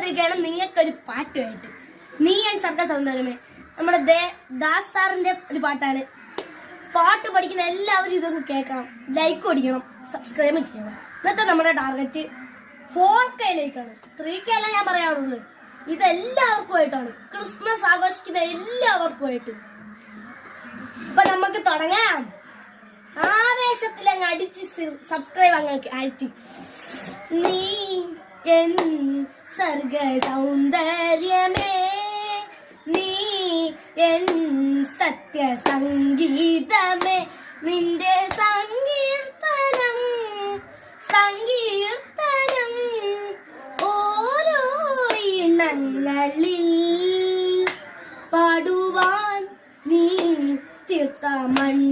വന്നിരിക്കുകയാണ് നിങ്ങൾക്കൊരു പാട്ടുമായിട്ട്. നീ ഞാൻ സർക്കാർ സൗന്ദര്യമേ നമ്മുടെ ദാസ് സാറിന്റെ ഒരു പാട്ടാണ്. പാട്ട് പഠിക്കുന്ന എല്ലാവരും ഇതൊന്ന് കേൾക്കണം, ലൈക്ക് അടിക്കണം, സബ്സ്ക്രൈബ് ചെയ്യണം. ഇന്നത്തെ നമ്മുടെ ടാർഗറ്റ് 4Kയിലേക്കാണ്. 3K അല്ല ഞാൻ പറയാറുള്ളത്. ഇതെല്ലാവർക്കുമായിട്ടാണ്, ക്രിസ്മസ് ആഘോഷിക്കുന്ന എല്ലാവർക്കുമായിട്ട്. അപ്പൊ നമുക്ക് തുടങ്ങാം. ആവേശത്തിൽ അങ്ങ് അടിച്ച് സബ്സ്ക്രൈബ് അങ്ങ് ആയിട്ട്. നീ എൻ സർഗ സൗന്ദര്യമേ, നീ എൻ സത്യ സംഗീതമേ, നിന്റെ സങ്കീർത്തനം സങ്കീർത്തനം ഓരോ ഇണങ്ങളിൽ പാടുവാൻ നീ തീർത്ത മണ്ണിൽ